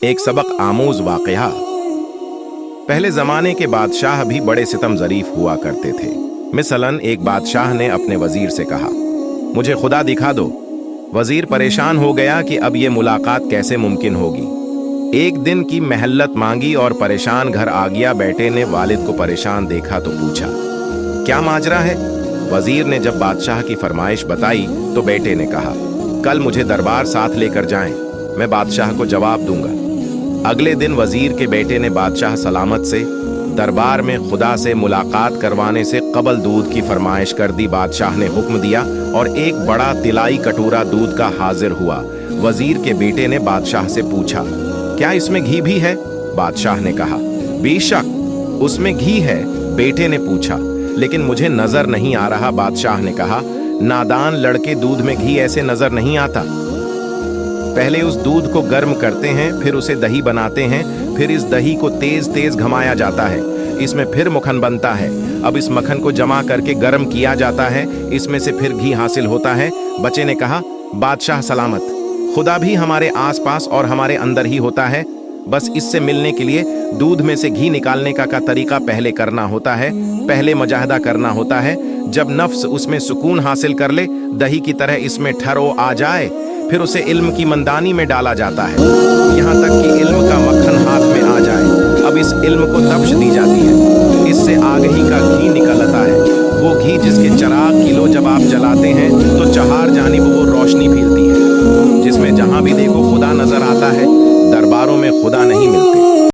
एक सबक आमूज वाकया। पहले जमाने के बादशाह भी बड़े सितम जरीफ हुआ करते थे। मिसलन एक बादशाह ने अपने वजीर से कहा, मुझे खुदा दिखा दो। वजीर परेशान हो गया कि अब ये मुलाकात कैसे मुमकिन होगी। एक दिन की मेहल्लत मांगी और परेशान घर आ गया। बेटे ने वालिद को परेशान देखा तो पूछा, क्या माजरा है? वजीर ने जब बादशाह की फरमाइश बताई तो बेटे ने कहा, कल मुझे दरबार साथ लेकर जाएं, मैं बादशाह को जवाब दूंगा। अगले दिन वजीर के बेटे ने बादशाह सलामत से दरबार में खुदा से मुलाकात करवाने से कबल दूध की फरमाइश कर दी। बादशाह ने हुक्म दिया और एक बड़ा तिलाई कटोरा दूध का हाजिर हुआ। वजीर के बेटे ने बादशाह से पूछा, क्या इसमें घी भी है? बादशाह ने कहा, बेशक उसमें घी है। बेटे ने पूछा, लेकिन मुझे नजर नहीं आ रहा। बादशाह ने कहा, नादान लड़के, दूध में घी ऐसे नजर नहीं आता। पहले उस दूध को गर्म करते हैं, फिर उसे दही बनाते हैं, फिर इस दही को तेज तेज घमाया जाता है, इसमें फिर मक्खन बनता है। अब इस मक्खन को जमा करके गर्म किया जाता है, इसमें से फिर घी हासिल होता है। बच्चे ने कहा, बादशाह सलामत, खुदा भी हमारे आसपास और हमारे अंदर ही होता है। बस इससे मिलने के लिए दूध में से घी निकालने का तरीका पहले करना होता है, पहले मुजाहिदा करना होता है। जब नफ्स उसमें सुकून हासिल कर ले, दही की तरह इसमें ठहरो आ जाए, फिर उसे इल्म की मंदानी में डाला जाता है, यहाँ तक कि इल्म का मक्खन हाथ में आ जाए। अब इस इल्म को तफ्श दी जाती है, इससे आगही का घी निकलता है। वो घी जिसके चिराग किलो जब आप जलाते हैं तो चार जानिब वो रोशनी फैलती है, जिसमें जहां भी देखो खुदा नजर आता है। दरबारों में खुदा नहीं मिलते।